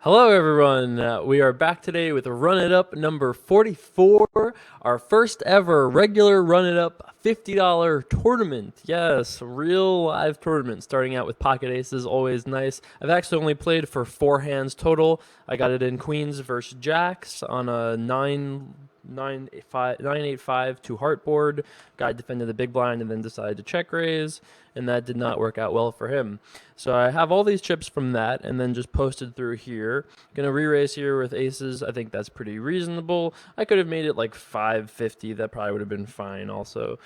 Hello, everyone. We are back today with Run It Up number 44, our first ever regular Run It Up $50 tournament. Yes, real live tournament. Starting out with pocket aces, always nice. I've actually only played for 4 hands total. I got it in queens versus jacks on a 9-8-5 to heart board. Guy defended the big blind and then decided to check raise, and that did not work out well for him. So I have all these chips from that and then just posted through here. Gonna re-raise here with aces. I think that's pretty reasonable. I could have made it like 550. That probably would have been fine also.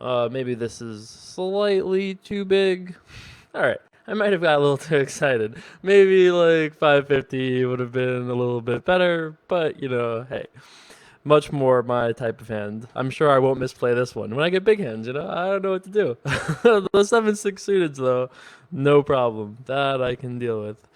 Maybe this is slightly too big. All right. I might have got a little too excited. Maybe like 550 would have been a little bit better, but hey, much more my type of hand. I'm sure I won't misplay this one. When I get big hands, I don't know what to do. The 7-6 suited though, no problem. That I can deal with.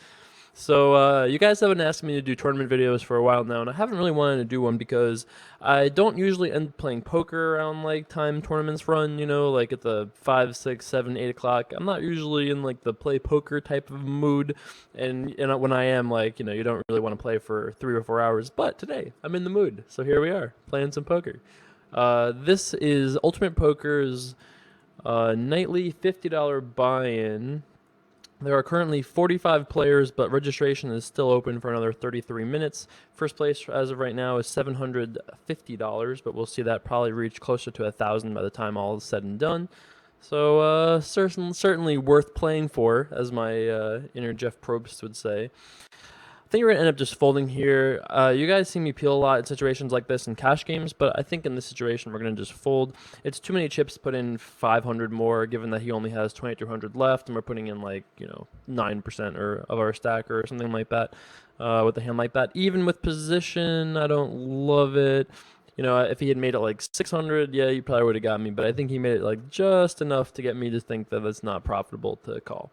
So you guys have been asking me to do tournament videos for a while now, and I haven't really wanted to do one because I don't usually end up playing poker around like time tournaments run, like at the 5, 6, 7, 8 o'clock. I'm not usually in like the play poker type of mood, and when I am, like, you don't really want to play for 3 or 4 hours, but today I'm in the mood, so here we are, playing some poker. This is Ultimate Poker's nightly $50 buy-in. There are currently 45 players, but registration is still open for another 33 minutes. First place as of right now is $750, but we'll see that probably reach closer to 1,000 by the time all is said and done. So certainly worth playing for, as my inner Jeff Probst would say. I think we're going to end up just folding here. You guys see me peel a lot in situations like this in cash games, but I think in this situation we're going to just fold. It's too many chips to put in 500 more, given that he only has 2,200 left, and we're putting in like 9% of our stack or something like that with a hand like that. Even with position, I don't love it. If he had made it like 600, yeah, he probably would have got me, but I think he made it like just enough to get me to think that it's not profitable to call.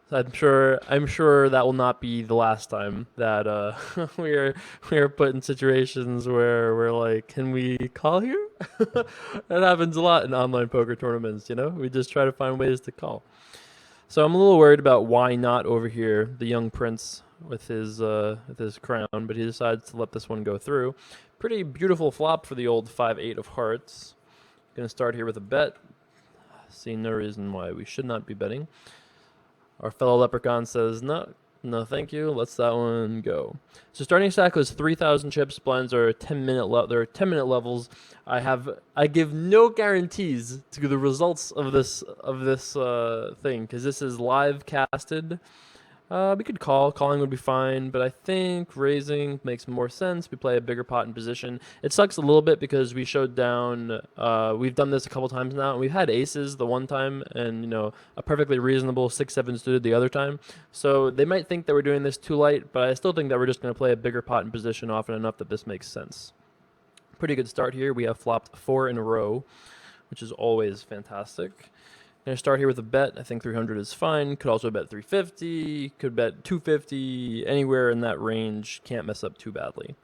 I'm sure that will not be the last time that we are put in situations where we're like, can we call here? That happens a lot in online poker tournaments. We just try to find ways to call. So I'm a little worried about why not over here, the young prince with his crown, but he decides to let this one go through. Pretty beautiful flop for the old 5-8 of hearts. Gonna start here with a bet. See no reason why we should not be betting. Our fellow leprechaun says, no, thank you. Let's that one go. So starting stack was 3,000 chips. Blinds are 10-minute. There are 10-minute levels. I give no guarantees to the results of this thing because this is live casted. We could call. Calling would be fine, but I think raising makes more sense. We play a bigger pot in position. It sucks a little bit because we showed down. We've done this a couple times now, and we've had aces the one time, and a perfectly reasonable 6-7 suited the other time. So they might think that we're doing this too light, but I still think that we're just going to play a bigger pot in position often enough that this makes sense. Pretty good start here. We have flopped 4 in a row, which is always fantastic. Gonna start here with a bet. I think 300 is fine. Could also bet 350. Could bet 250. Anywhere in that range. Can't mess up too badly.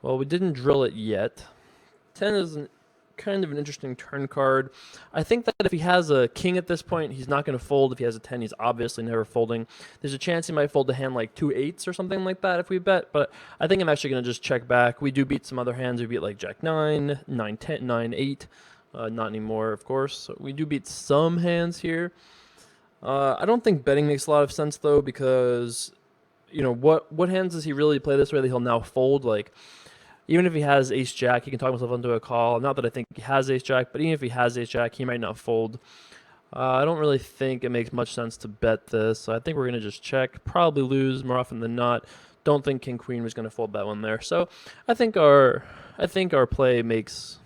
Well, we didn't drill it yet. 10 is kind of an interesting turn card. I think that if he has a king at this point, he's not going to fold. If he has a 10, he's obviously never folding. There's a chance he might fold a hand like 2 8s or something like that if we bet, but I think I'm actually going to just check back. We do beat some other hands. We beat like Jack 9, 9, 10, 9, 8. Not anymore, of course. So we do beat some hands here. I don't think betting makes a lot of sense, though, because, what hands does he really play this way that he'll now fold? Like, even if he has ace-jack, he can talk himself into a call. Not that I think he has ace-jack, but even if he has ace-jack, he might not fold. I don't really think it makes much sense to bet this, so I think we're going to just check. Probably lose more often than not. Don't think king-queen was going to fold that one there. So I think our play makes...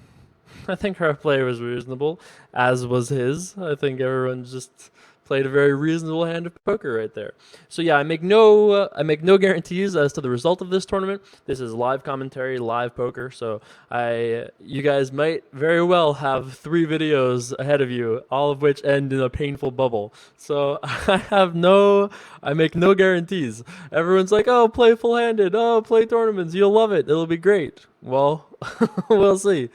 I think our play was reasonable, as was his. I think everyone just played a very reasonable hand of poker right there. So yeah, I make no guarantees as to the result of this tournament. This is live commentary, live poker. So you guys might very well have 3 videos ahead of you, all of which end in a painful bubble. So I make no guarantees. Everyone's like, oh, play full-handed, oh, play tournaments, you'll love it, it'll be great. Well, we'll see.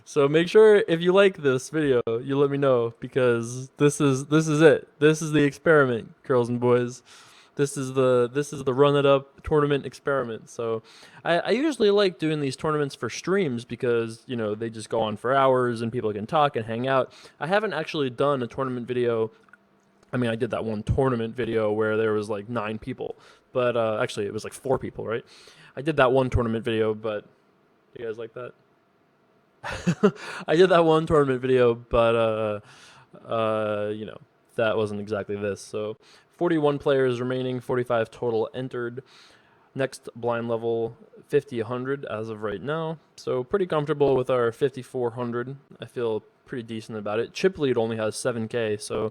So make sure if you like this video, you let me know because this is it. This is the experiment, girls and boys. This is the run it up tournament experiment. So I usually like doing these tournaments for streams because, you know, they just go on for hours and people can talk and hang out. I haven't actually done a tournament video. I mean, I did that one tournament video where there was like 9 people, but actually it was like 4 people, right? I did that one tournament video, but you guys like that? I did that one tournament video, but you know, that wasn't exactly this. So 41 players remaining, 45 total entered. Next blind level 50-100 as of right now. So pretty comfortable with our 5400. I feel pretty decent about it. Chip lead only has 7K, so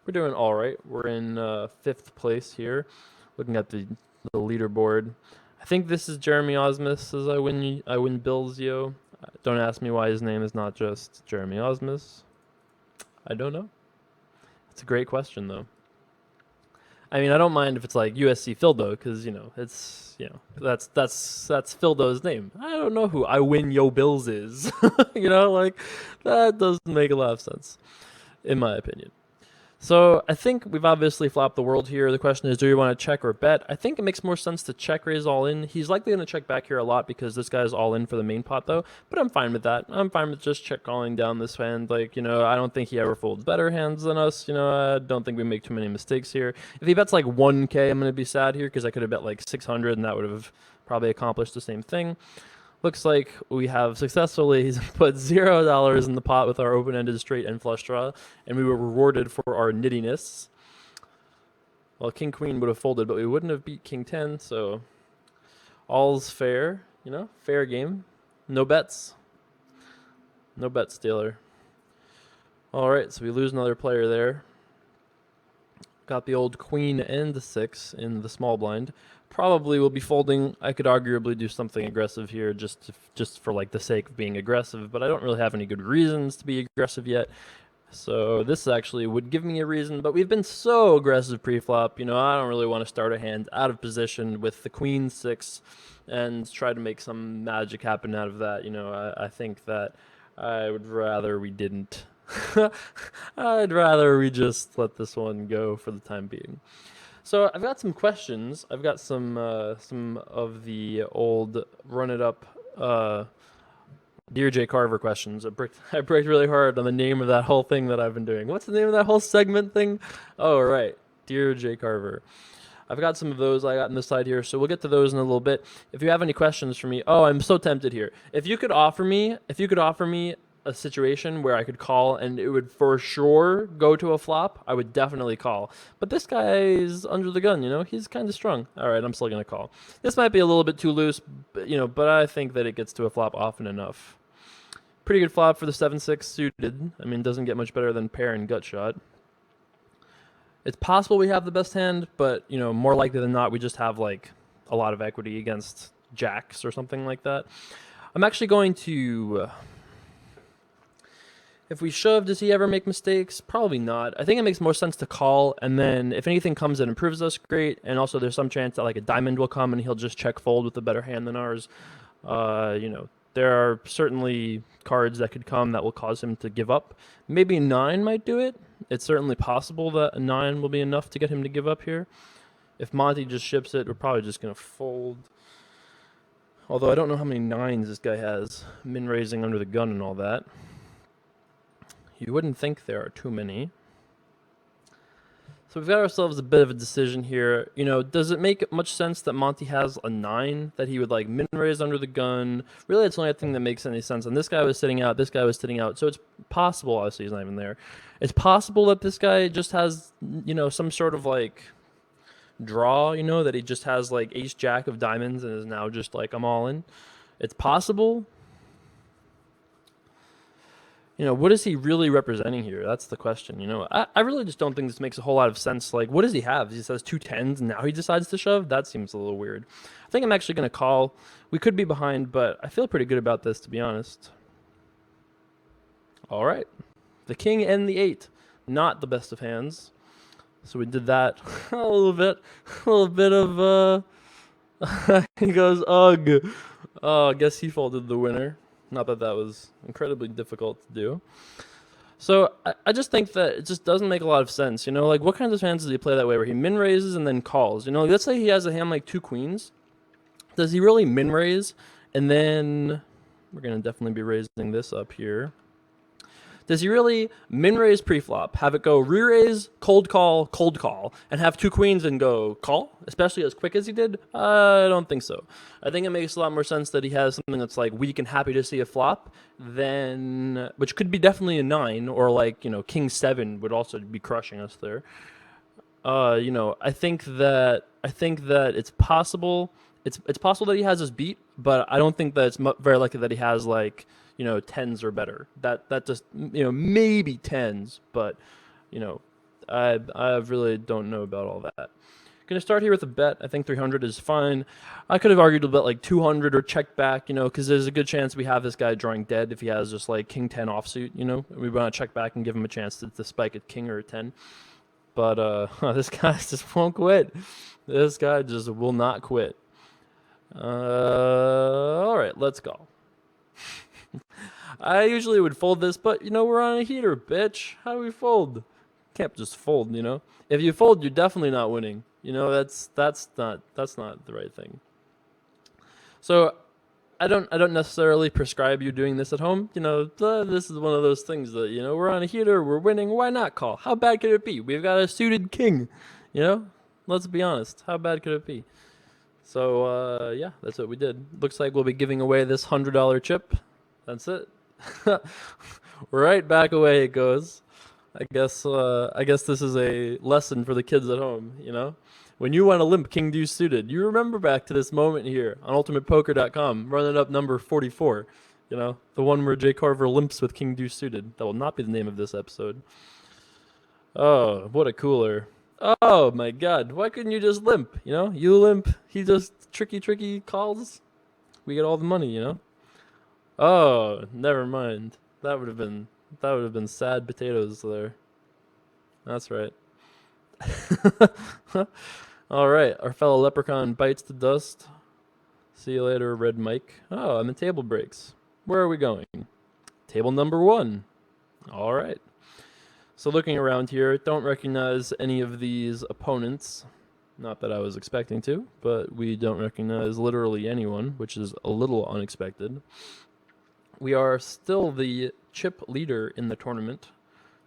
we're doing all right. We're in 5th place here. Looking at the leaderboard, I think this is Jeremy Osmus as I win Bills, yo. Don't ask me why his name is not just Jeremy Osmus. I don't know. It's a great question though. I mean, I don't mind if it's like USC Phildo, because, you know, it's, you know, that's Phildo's name. I don't know who I win yo Bills is. You know, like, that doesn't make a lot of sense, in my opinion. So I think we've obviously flopped the world here. The question is, do you want to check or bet? I think it makes more sense to check raise all in. He's likely going to check back here a lot because this guy's all in for the main pot though, but I'm fine with that. I'm fine with just check calling down this hand. Like, you know, I don't think he ever folds better hands than us. You know, I don't think we make too many mistakes here. If he bets like 1K, I'm going to be sad here because I could have bet like 600 and that would have probably accomplished the same thing. Looks like we have successfully put $0 in the pot with our open-ended straight and flush draw, and we were rewarded for our nittiness. Well, King Queen would have folded, but we wouldn't have beat King 10, so all's fair, you know, fair game. No bets. No bets, dealer. All right, so we lose another player there. Got the old Queen and 6 in the small blind. Probably will be folding. I could arguably do something aggressive here just for like the sake of being aggressive, but I don't really have any good reasons to be aggressive yet. So this actually would give me a reason, but we've been so aggressive pre-flop. You know, I don't really want to start a hand out of position with the Queen 6 and try to make some magic happen out of that. You know, I think that I would rather we didn't. I'd rather we just let this one go for the time being. So I've got some questions. I've got some of the old run it up Dear J Carver questions. I bricked really hard on the name of that whole thing that I've been doing. What's the name of that whole segment thing? Oh, right. Dear J Carver. I've got some of those I got on this side here, so we'll get to those in a little bit. If you have any questions for me, oh, I'm so tempted here. If you could offer me a situation where I could call and it would for sure go to a flop, I would definitely call. But this guy is under the gun, you know? He's kind of strong. All right, I'm still going to call. This might be a little bit too loose, but, you know, but I think that it gets to a flop often enough. Pretty good flop for the 7-6 suited. I mean, doesn't get much better than pair and gut shot. It's possible we have the best hand, but, you know, more likely than not, we just have, like, a lot of equity against jacks or something like that. I'm actually going to... If we shove, does he ever make mistakes? Probably not. I think it makes more sense to call, and then if anything comes that improves us, great. And also there's some chance that like a diamond will come and he'll just check fold with a better hand than ours. You know, there are certainly cards that could come that will cause him to give up. Maybe 9 might do it. It's certainly possible that a 9 will be enough to get him to give up here. If Monty just ships it, we're probably just going to fold. Although I don't know how many 9s this guy has. Min raising under the gun and all that. You wouldn't think there are too many. So we've got ourselves a bit of a decision here. You know, does it make much sense that Monty has a 9 that he would like min raise under the gun? Really, it's the only thing that makes any sense. And this guy was sitting out, this guy was sitting out. So it's possible, obviously he's not even there. It's possible that this guy just has, you know, some sort of like draw, you know, that he just has like ace jack of diamonds and is now just like, I'm all in. It's possible. You know, what is he really representing here? That's the question. You know, I really just don't think this makes a whole lot of sense. Like, what does he have? He says 2 10s and now he decides to shove? That seems a little weird. I think I'm actually going to call. We could be behind, but I feel pretty good about this, to be honest. All right. The king and the 8. Not the best of hands. So we did that a little bit of, he goes, ugh. Oh, I guess he folded the winner. Not that that was incredibly difficult to do. So I just think that it just doesn't make a lot of sense. You know, like what kinds of hands does he play that way where he min raises and then calls? You know, let's say he has a hand like two queens. Does he really min raise and then we're gonna definitely be raising this up here. Does he really min raise pre-flop, have it go re-raise, cold call, and have two queens and go call, especially as quick as he did? I don't think so. I think it makes a lot more sense that he has something that's like weak and happy to see a flop, then which could be definitely a 9, or like, you know, king 7 would also be crushing us there. You know, I think that it's possible. It's possible that he has us beat, but I don't think that it's very likely that he has like, you know, 10s or better. That just, you know, maybe 10s, but you know, I really don't know about all that. Gonna start here with a bet. I think 300 is fine. I could have argued a bet like 200 or check back, you know, because there's a good chance we have this guy drawing dead if he has just like king 10 offsuit, you know. We want to check back and give him a chance to spike at king or a 10. But this guy just won't quit. This guy just will not quit. All right, let's go. I usually would fold this, but you know, we're on a heater, bitch. How do we fold? Can't just fold, you know. If you fold, you're definitely not winning. You know, that's not the right thing. So I don't necessarily prescribe you doing this at home. You know, this is one of those things that, you know, we're on a heater, we're winning. Why not call? How bad could it be? We've got a suited king. You know, let's be honest. How bad could it be? So yeah, that's what we did. Looks like we'll be giving away this $100 chip. That's it. Right back away it goes. I guess this is a lesson for the kids at home, you know? When you want to limp king deuce suited, you remember back to this moment here on ultimatepoker.com, running up number 44, you know, the one where Jay Carver limps with king deuce suited. That will not be the name of this episode. Oh, what a cooler. Oh my god, why couldn't you just limp, you know? You limp, he just tricky calls. We get all the money, you know? Oh, never mind. That would have been sad potatoes there. That's right. All right, our fellow leprechaun bites the dust. See you later, Red Mike. Oh, I'm in table breaks. Where are we going? Table number 1. All right. So looking around here, don't recognize any of these opponents. Not that I was expecting to, but we don't recognize literally anyone, which is a little unexpected. We are still the chip leader in the tournament.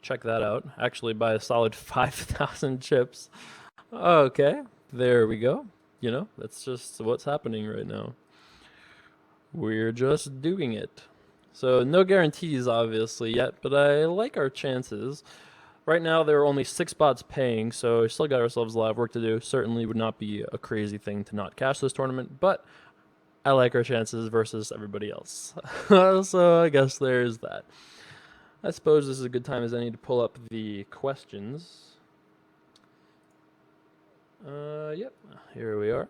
Check that out. Actually, by a solid 5,000 chips. Okay, there we go. You know, that's just what's happening right now. We're just doing it. So no guarantees, obviously, yet, but I like our chances. Right now, there are only 6 spots paying, so we still got ourselves a lot of work to do. Certainly would not be a crazy thing to not cash this tournament, but I like our chances versus everybody else. So I guess there's that. I suppose this is a good time as any to pull up the questions. Yep, here we are.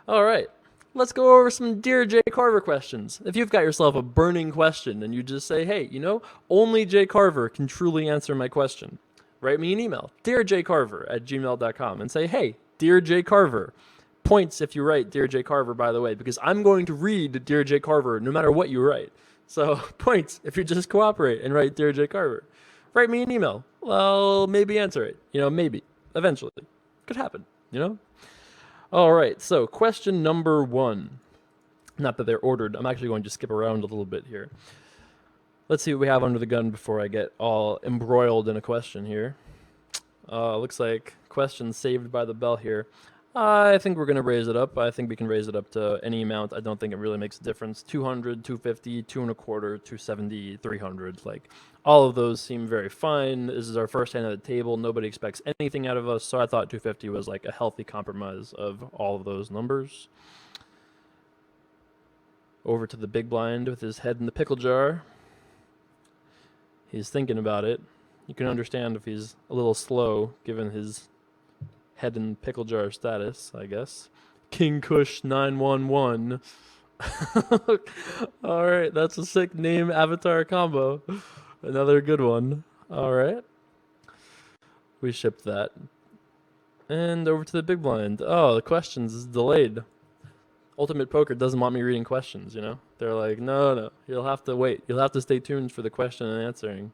All right, let's go over some Dear Jay Carver questions. If you've got yourself a burning question and you just say, hey, you know, only Jay Carver can truly answer my question, write me an email, dearjaycarver@gmail.com, and say, hey, Dear Jay Carver. Points if you write Dear Jay Carver, by the way, because I'm going to read Dear Jay Carver no matter what you write. So points if you just cooperate and write Dear Jay Carver. Write me an email. Well, maybe answer it. You know, maybe. Eventually. Could happen, you know? All right, so question number 1. Not that they're ordered. I'm actually going to skip around a little bit here. Let's see what we have under the gun before I get all embroiled in a question here. Looks like question saved by the bell here. I think we're going to raise it up. I think we can raise it up to any amount. I don't think it really makes a difference. 200, 250, 2.25, 270, 300. Like, all of those seem very fine. This is our first hand at the table. Nobody expects anything out of us, so I thought 250 was like a healthy compromise of all of those numbers. Over to the big blind with his head in the pickle jar. He's thinking about it. You can understand if he's a little slow, given his head in pickle jar status, I guess. King Kush 911. All right, that's a sick name avatar combo. Another good one. All right. We shipped that. And over to the big blind. Oh, the questions is delayed. Ultimate Poker doesn't want me reading questions, you know? They're like, no, you'll have to wait. You'll have to stay tuned for the question and answering.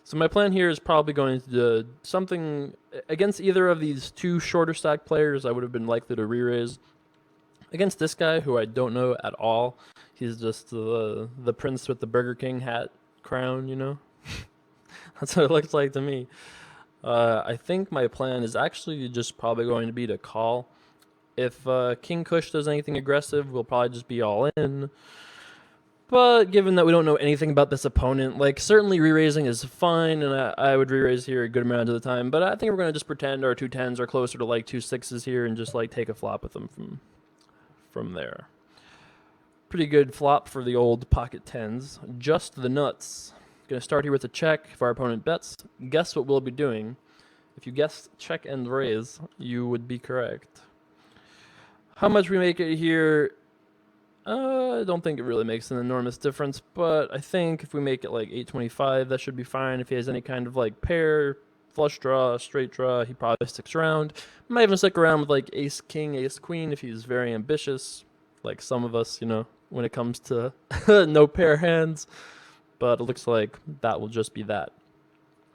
So my plan here is probably going to do something against either of these two shorter stack players. I would have been likely to re-raise. Against this guy, who I don't know at all, he's just the prince with the Burger King hat crown, you know? That's what it looks like to me. I think my plan is actually just probably going to be to call. If King Kush does anything aggressive, we'll probably just be all in. But given that we don't know anything about this opponent, like, certainly re-raising is fine, and I would re-raise here a good amount of the time, but I think we're going to just pretend our 2 10s are closer to, like, 2 6s here and just, like, take a flop with them from there. Pretty good flop for the old pocket 10s. Just the nuts. Going to start here with a check. If our opponent bets, guess what we'll be doing. If you guessed check and raise, you would be correct. How much we make it here, I don't think it really makes an enormous difference, but I think if we make it like 825, that should be fine. If he has any kind of like pair, flush draw, straight draw, he probably sticks around. Might even stick around with like ace king, ace queen if he's very ambitious, like some of us, you know, when it comes to no pair hands. But it looks like that will just be that.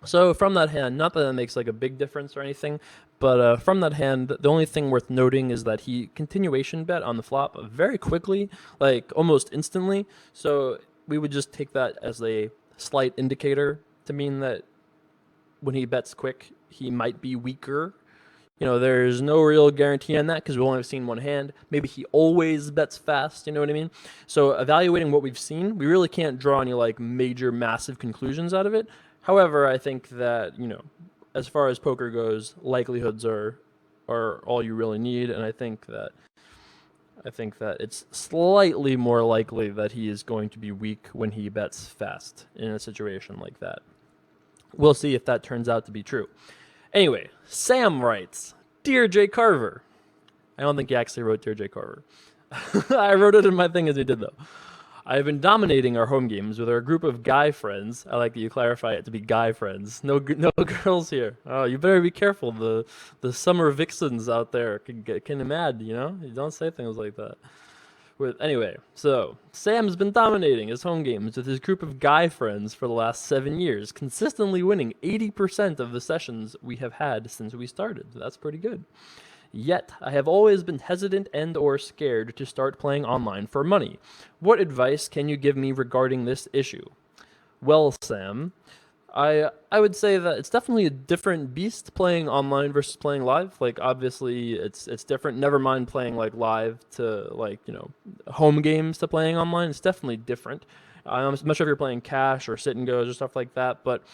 So from that hand, not that it makes like a big difference or anything, but from that hand, the only thing worth noting is that he continuation bet on the flop very quickly, like almost instantly. So we would just take that as a slight indicator to mean that when he bets quick, he might be weaker. You know, there's no real guarantee on that because we've only seen one hand. Maybe he always bets fast, you know what I mean? So evaluating what we've seen, we really can't draw any like major, massive conclusions out of it. However, I think that, you know, as far as poker goes, likelihoods are all you really need, and I think that it's slightly more likely that he is going to be weak when he bets fast in a situation like that. We'll see if that turns out to be true. Anyway, Sam writes, "Dear Jay Carver." I don't think he actually wrote Dear Jay Carver. I wrote it in my thing as he did, though. "I have been dominating our home games with our group of guy friends." I like that you clarify it to be guy friends. No girls here. Oh, you better be careful. The summer vixens out there can get mad, you know? You don't say things like that. Anyway, so Sam's been dominating his home games with his group of guy friends for the last 7 years, consistently winning 80% of the sessions we have had since we started. That's pretty good. Yet, I have always been hesitant and or scared to start playing online for money. What advice can you give me regarding this issue? Well, Sam, I would say that it's definitely a different beast playing online versus playing live. Like, obviously, it's different. Never mind playing like live to like, you know, home games to playing online. It's definitely different. I'm not sure if you're playing cash or sit and goes or stuff like that, but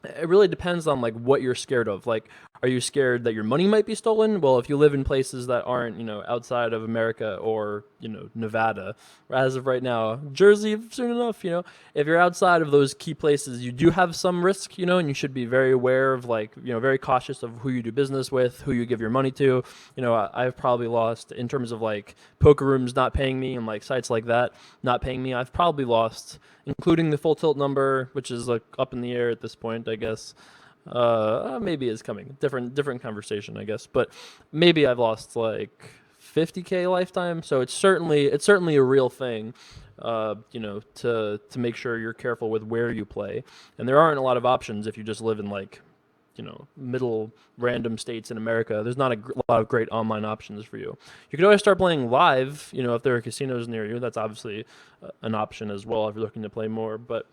it really depends on like what you're scared of. Like, are you scared that your money might be stolen? Well, if you live in places that aren't, you know, outside of America or, you know, Nevada, as of right now, Jersey soon enough, you know, if you're outside of those key places, you do have some risk, you know, and you should be very aware of, like, you know, very cautious of who you do business with, who you give your money to. You know, I've probably lost, in terms of like poker rooms not paying me and like sites like that not paying me, I've probably lost, including the full tilt number, which is like up in the air at this point, I guess. Maybe it's coming. Different conversation, I guess. But maybe I've lost like 50K lifetime. So it's certainly a real thing. You know, to make sure you're careful with where you play. And there aren't a lot of options if you just live in like, you know, middle random states in America. There's not a lot of great online options for you. You could always start playing live. You know, if there are casinos near you, that's obviously an option as well if you're looking to play more. But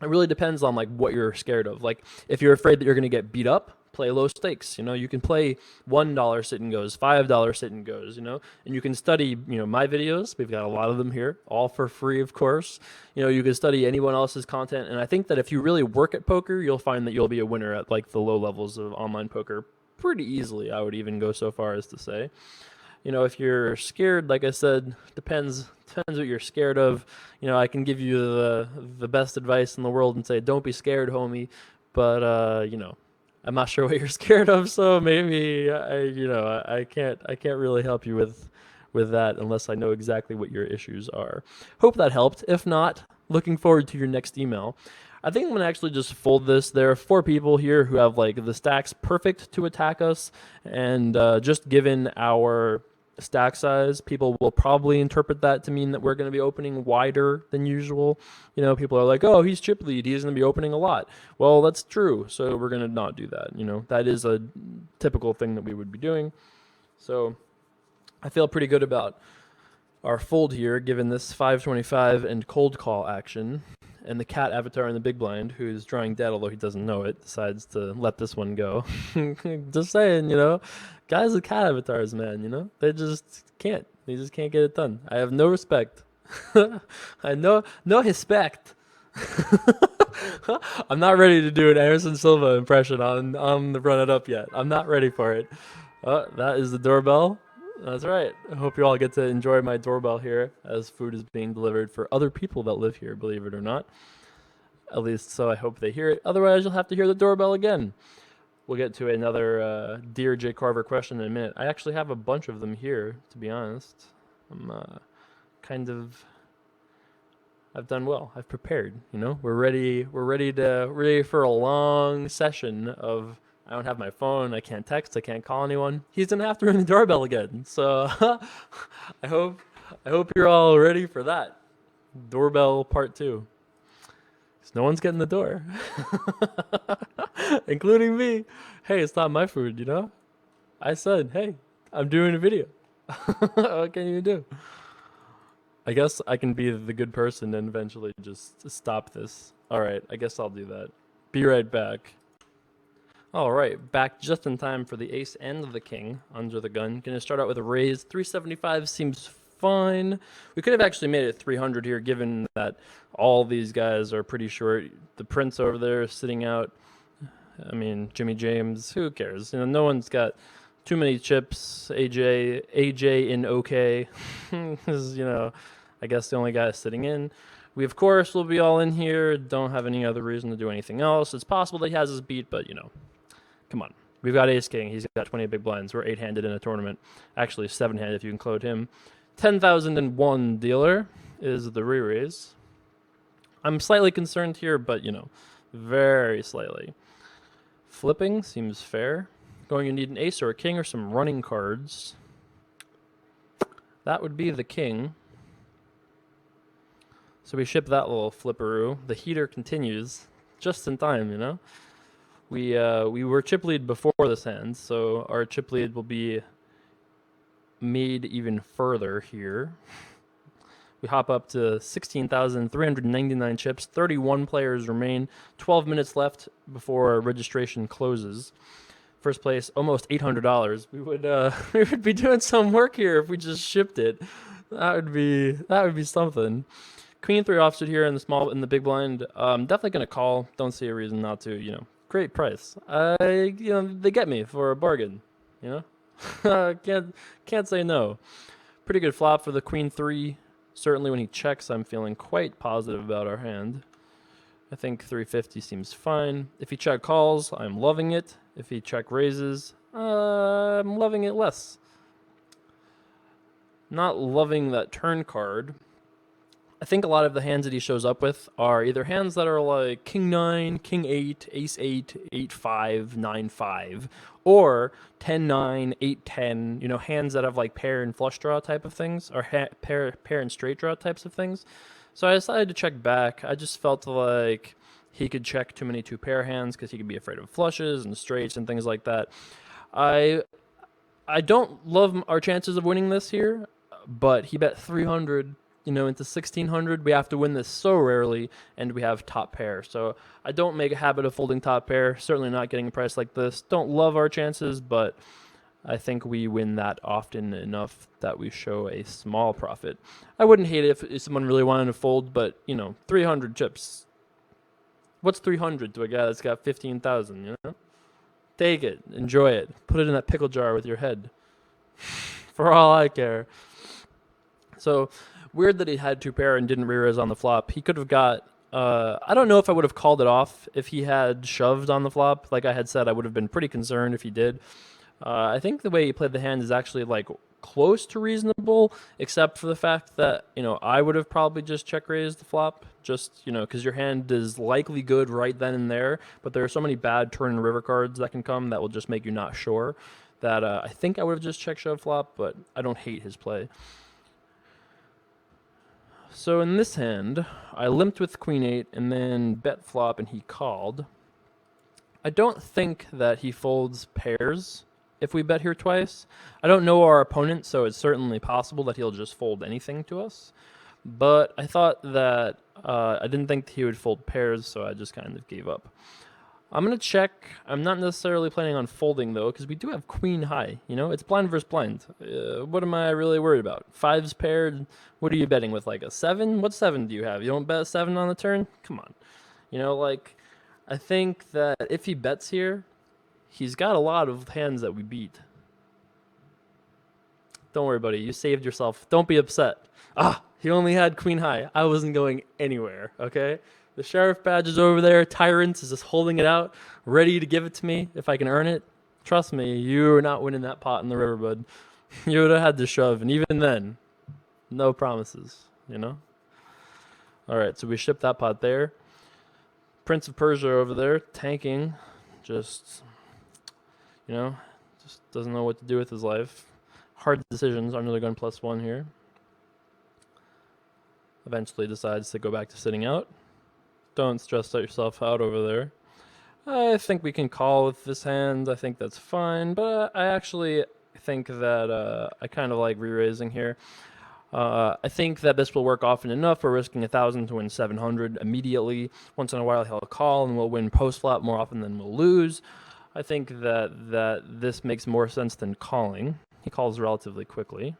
it really depends on like what you're scared of. Like, if you're afraid that you're going to get beat up, play low stakes. You know, you can play $1 sit and goes, $5 sit and goes, you know, and you can study, you know, my videos. We've got a lot of them here, all for free, of course. You know, you can study anyone else's content. And I think that if you really work at poker, you'll find that you'll be a winner at like the low levels of online poker pretty easily. I would even go so far as to say. You know, if you're scared, like I said, depends what you're scared of. You know, I can give you the best advice in the world and say, don't be scared, homie. But you know, I'm not sure what you're scared of, so maybe I can't really help you with that unless I know exactly what your issues are. Hope that helped. If not, looking forward to your next email. I think I'm going to actually just fold this. There are 4 people here who have like the stacks perfect to attack us, and just given our stack size. People will probably interpret that to mean that we're going to be opening wider than usual. People are like, oh, he's chip lead, he's going to be opening a lot. Well, that's true, so we're going to not do that. That is a typical thing that we would be doing. So I feel pretty good about our fold here, given this 525 and cold call action. And the cat avatar in the big blind, who's drawing dead, although he doesn't know it, decides to let this one go. Just saying, guys with cat avatars, man, they just can't. They just can't get it done. I have no respect. I no respect. I'm not ready to do an Anderson Silva impression on the Run It Up yet. I'm not ready for it. That is the doorbell. That's right. I hope you all get to enjoy my doorbell here as food is being delivered for other people that live here, believe it or not. At least so I hope they hear it. Otherwise, you'll have to hear the doorbell again. We'll get to another Dear Jay Carver question in a minute. I actually have a bunch of them here, to be honest. I've done well. I've prepared, We're ready for a long session of I don't have my phone, I can't text, I can't call anyone. He's gonna have to ring the doorbell again. So I hope you're all ready for that. Doorbell part 2. Because no one's getting the door. Including me. Hey, it's not my food, I said, hey, I'm doing a video. What can you do? I guess I can be the good person and eventually just stop this. Alright, I guess I'll do that. Be right back. Alright, back just in time for the ace and the king under the gun. Gonna start out with a raise. 375 seems fine. We could have actually made it 300 here, given that all these guys are pretty short. The prince over there is sitting out. I mean, Jimmy James, who cares? No one's got too many chips. AJ in OK is, I guess the only guy sitting in. We, of course, will be all in here. Don't have any other reason to do anything else. It's possible that he has his beat, but, come on. We've got ace king. He's got 20 big blinds. We're 8-handed in a tournament. Actually, 7-handed if you include him. 10,001 dealer is the re-raise. I'm slightly concerned here, but, very slightly. Flipping seems fair. Going to need an ace or a king or some running cards. That would be the king. So we ship that little flipperoo. The heater continues just in time, We were chip lead before this hand, so our chip lead will be made even further here. We hop up to 16,399 chips. 31 players remain. 12 minutes left before registration closes. First place, almost $800. We would be doing some work here if we just shipped it. That would be something. Queen 3 offsuit here in the big blind. Definitely gonna call. Don't see a reason not to. Great price. They get me for a bargain. Can't say no. Pretty good flop for the Queen 3. Certainly when he checks, I'm feeling quite positive about our hand. I think 350 seems fine. If he check calls, I'm loving it. If he check raises, I'm loving it less. Not loving that turn card. I think a lot of the hands that he shows up with are either hands that are like King 9, King 8, Ace 8, 8 5, 9 5, or 10 9, 8 10, hands that have like pair and flush draw type of things, or pair and straight draw types of things. So I decided to check back. I just felt like he could check too many 2-pair hands because he could be afraid of flushes and straights and things like that. I don't love our chances of winning this here, but he bet 300 into 1,600. We have to win this so rarely, and we have top pair. So I don't make a habit of folding top pair. Certainly not getting a price like this. Don't love our chances, but I think we win that often enough that we show a small profit. I wouldn't hate it if someone really wanted to fold, but 300 chips. What's 300 to a guy that's got 15,000? Take it, enjoy it, put it in that pickle jar with your head. For all I care. So weird that he had 2-pair and didn't re-raise on the flop. He could have got, I don't know if I would have called it off if he had shoved on the flop. Like I had said, I would have been pretty concerned if he did. I think the way he played the hand is actually like close to reasonable, except for the fact that, I would have probably just check raised the flop, just, because your hand is likely good right then and there, but there are so many bad turn and river cards that can come that will just make you not sure that I think I would have just check shove flop, but I don't hate his play. So in this hand, I limped with queen 8 and then bet flop and he called. I don't think that he folds pairs if we bet here twice. I don't know our opponent, so it's certainly possible that he'll just fold anything to us. But I thought that I didn't think he would fold pairs, so I just kind of gave up. I'm going to check. I'm not necessarily planning on folding, though, because we do have queen high. You know, it's blind versus blind. What am I really worried about? Fives paired. What are you betting with, like a 7? What 7 do you have? You don't bet a 7 on the turn? Come on. You know, like, I think that if he bets here, he's got a lot of hands that we beat. Don't worry, buddy. You saved yourself. Don't be upset. He only had queen high. I wasn't going anywhere, okay? The sheriff badge is over there. Tyrants is just holding it out, ready to give it to me if I can earn it. Trust me, you are not winning that pot in the river, bud. You would have had to shove, and even then, no promises, you know? All right, so we shipped that pot there. Prince of Persia over there, tanking, just, you know, just doesn't know what to do with his life. Hard decisions under the gun +1 here. Eventually decides to go back to sitting out. Don't stress yourself out over there. I think we can call with this hand. I think that's fine, but I actually think that I kind of like re-raising here. I think that this will work often enough. We're risking 1,000 to win 700 immediately. Once in a while, he'll call and we'll win post-flop more often than we'll lose. I think that this makes more sense than calling. He calls relatively quickly.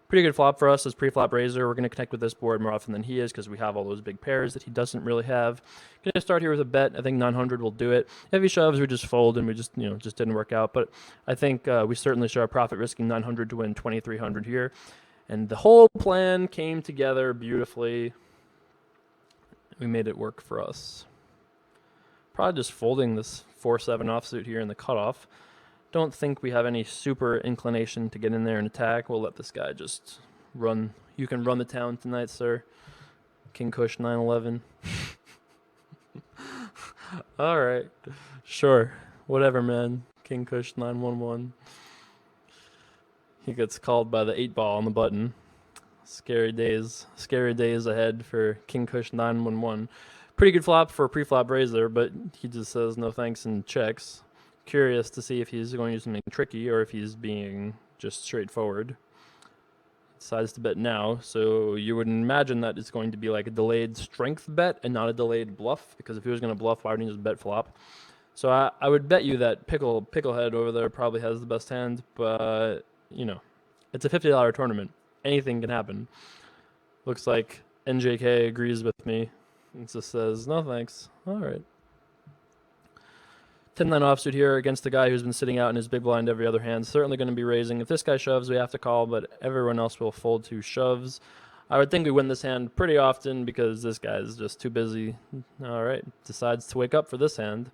Pretty good flop for us as pre-flop raiser. We're going to connect with this board more often than he is because we have all those big pairs that he doesn't really have. Going to start here with a bet. I think 900 will do it. If he shoves, we just fold and we just didn't work out. But I think we certainly show our profit risking 900 to win 2,300 here. And the whole plan came together beautifully. We made it work for us. Probably just folding this 4-7 offsuit here in the cutoff. Don't think we have any super inclination to get in there and attack. We'll let this guy just run. You can run the town tonight, sir. King Kush 911. All right. Sure. Whatever, man. King Kush 911. He gets called by the 8-ball on the button. Scary days ahead for King Kush 911. Pretty good flop for a pre-flop raiser, but he just says no thanks and checks. Curious to see if he's going to do something tricky or if he's being just straightforward. Decides to bet now, so you would imagine that it's going to be like a delayed strength bet and not a delayed bluff, because if he was going to bluff, why wouldn't he just bet flop? So I would bet you that Picklehead over there probably has the best hand, but, you know, it's a $50 tournament. Anything can happen. Looks like NJK agrees with me. It just says, no thanks. All right. 10-9 offsuit here against the guy who's been sitting out in his big blind every other hand. Certainly going to be raising. If this guy shoves, we have to call, but everyone else will fold to shoves. I would think we win this hand pretty often because this guy is just too busy. All right, decides to wake up for this hand.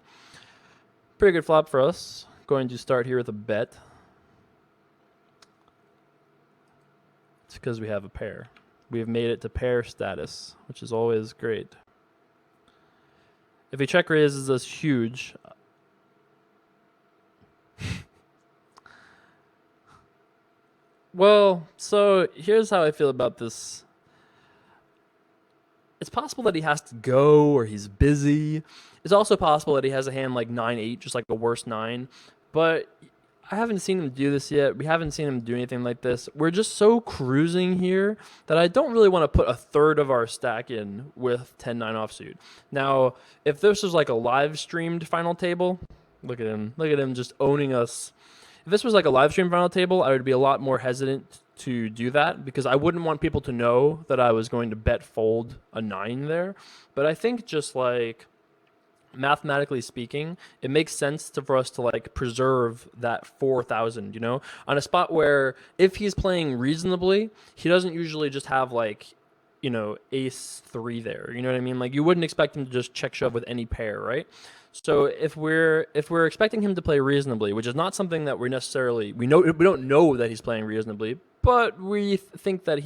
Pretty good flop for us. Going to start here with a bet. It's because we have a pair. We have made it to pair status, which is always great. If he check raises us huge, well, so here's how I feel about this. It's possible that he has to go or he's busy. It's also possible that he has a hand like 9-8, just like a worse 9. But I haven't seen him do this yet. We haven't seen him do anything like this. We're just so cruising here that I don't really want to put a third of our stack in with 10-9 offsuit. Now, if this was like a live streamed final table, look at him. Look at him just owning us. If this was like a live stream final table, I would be a lot more hesitant to do that because I wouldn't want people to know that I was going to bet fold a 9 there. But I think just like mathematically speaking, it makes sense for us to like preserve that 4,000, you know, on a spot where if he's playing reasonably, he doesn't usually just have like, you know, ace 3 there. You know what I mean? Like you wouldn't expect him to just check shove with any pair, right? So if we're expecting him to play reasonably, which is not something that we don't know that he's playing reasonably, but we think that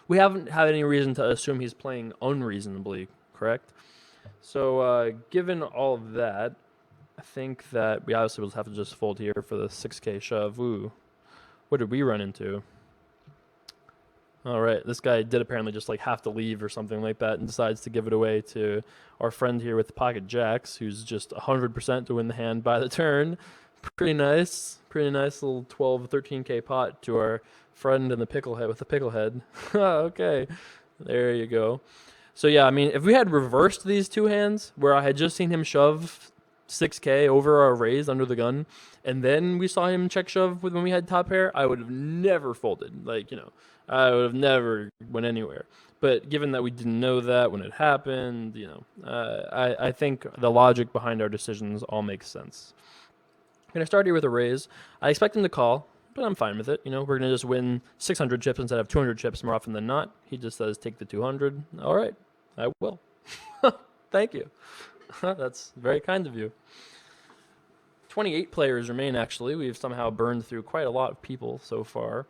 we haven't had any reason to assume he's playing unreasonably, correct? So given all of that, I think that we obviously will have to just fold here for the 6K shove. Ooh, what did we run into? All right, this guy did apparently just like have to leave or something like that and decides to give it away to our friend here with the pocket jacks, who's just 100% to win the hand by the turn. Pretty nice little 12, 13K pot to our friend in the pickle head with the pickle head. Okay, there you go. So yeah, I mean, if we had reversed these two hands, where I had just seen him shove 6K over our raise under the gun, and then we saw him check shove when we had top pair, I would have never folded. Like, you know, I would have never went anywhere. But given that we didn't know that when it happened, you know, I think the logic behind our decisions all makes sense. I'm going to start here with a raise. I expect him to call, but I'm fine with it. You know, we're going to just win 600 chips instead of 200 chips more often than not. He just says, take the 200. All right, I will. Thank you. That's very kind of you. 28 players remain, actually. We've somehow burned through quite a lot of people so far.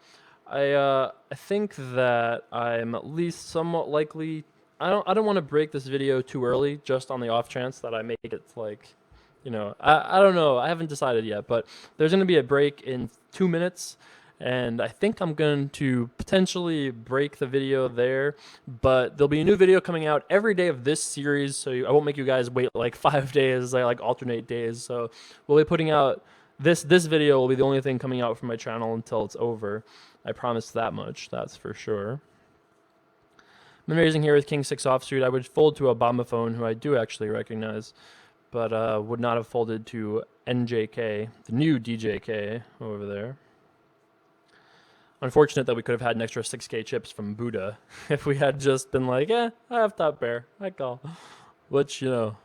I think that I'm at least somewhat likely. I don't want to break this video too early, just on the off chance that I make it like, you know, I don't know. I haven't decided yet, but there's going to be a break in 2 minutes, and I think I'm going to potentially break the video there. But there'll be a new video coming out every day of this series, so I won't make you guys wait like 5 days. I like alternate days, so we'll be putting out this video will be the only thing coming out from my channel until it's over. I promise that much. That's for sure. I'm raising here with King 6 offsuit. I would fold to Obama phone, who I do actually recognize, but would not have folded to NJK, the new DJK over there. Unfortunate that we could have had an extra 6K chips from Buddha if we had just been like, I have top pair, I call. Which, you know,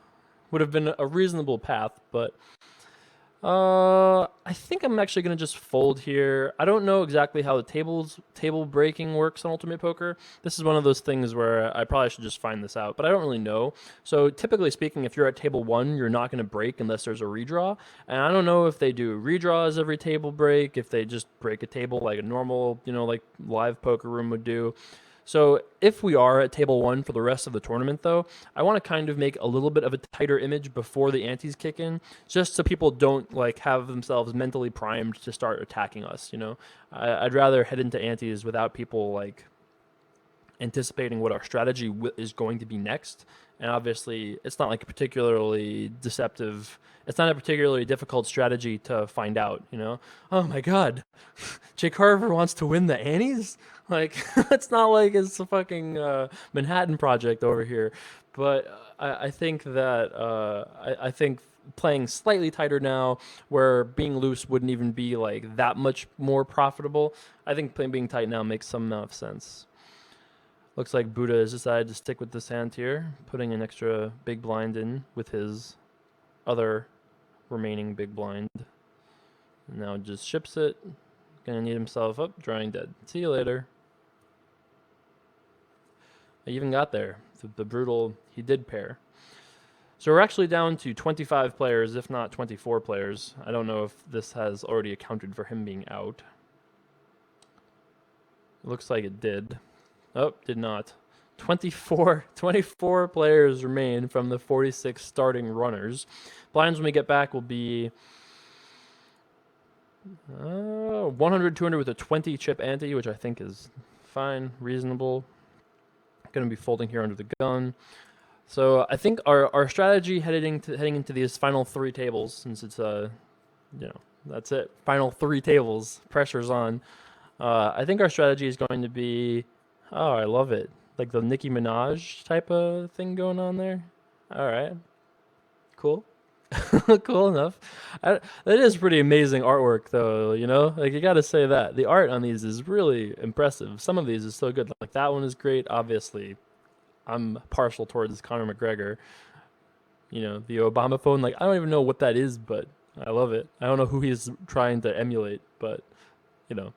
would have been a reasonable path, but I think I'm actually going to just fold here. I don't know exactly how the table breaking works on Ultimate Poker. This is one of those things where I probably should just find this out, but I don't really know. So typically speaking, if you're at table 1, you're not going to break unless there's a redraw. And I don't know if they do redraws every table break, if they just break a table like a normal, you know, like live poker room would do. So if we are at table 1 for the rest of the tournament, though, I want to kind of make a little bit of a tighter image before the antes kick in, just so people don't like have themselves mentally primed to start attacking us. You know, I'd rather head into antes without people like anticipating what our strategy is going to be next. And obviously, it's not like a particularly deceptive. It's not a particularly difficult strategy to find out. You know, oh my God, Jake Carver wants to win the antes. Like, it's not like it's a fucking Manhattan Project over here. But I think that I think playing slightly tighter now, where being loose wouldn't even be like that much more profitable. I think being tight now makes some amount of sense. Looks like Buddha has decided to stick with this hand here, putting an extra big blind in with his other remaining big blind. Now just ships it. Gonna need himself up, drawing dead. See you later. I even got there. The brutal, he did pair. So we're actually down to 25 players, if not 24 players. I don't know if this has already accounted for him being out. It looks like it did. Oh, did not. 24 players remain from the 46 starting runners. Blinds when we get back will be 100, 200 with a 20 chip ante, which I think is fine, reasonable. Going to be folding here under the gun. So I think our strategy heading into these final 3 tables, since it's you know, that's it, final 3 tables, pressure's on. I think our strategy is going to be, oh, I love it, like the Nicki Minaj type of thing going on there. All right, cool. Cool enough. That is pretty amazing artwork, though. You know, like you got to say that the art on these is really impressive. Some of these is so good. Like that one is great. Obviously, I'm partial towards Conor McGregor. You know, the Obama phone. Like I don't even know what that is, but I love it. I don't know who he's trying to emulate, but you know,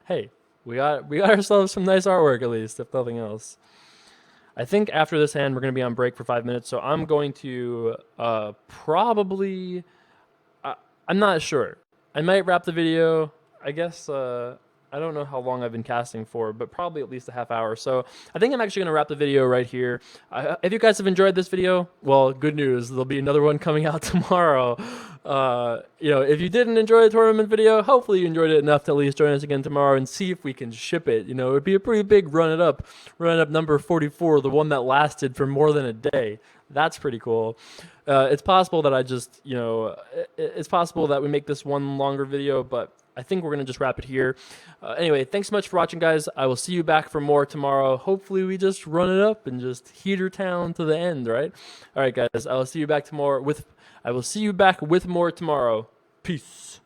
hey, we got ourselves some nice artwork at least, if nothing else. I think after this hand, we're going to be on break for 5 minutes, so I'm going to probably... I'm not sure. I might wrap the video. I guess I don't know how long I've been casting for, but probably at least a half hour. So I think I'm actually going to wrap the video right here. If you guys have enjoyed this video, well, good news. There'll be another one coming out tomorrow. If you didn't enjoy the tournament video, hopefully you enjoyed it enough to at least join us again tomorrow and see if we can ship it. It'd be a pretty big run it up number 44, the one that lasted for more than a day. That's pretty cool. It's possible that it's possible that we make this one longer video, but I think we're going to just wrap it here. Anyway, thanks so much for watching, guys. I will see you back for more tomorrow. Hopefully we just run it up and just heater town to the end, right? All right, guys. I will see you back with more tomorrow. Peace.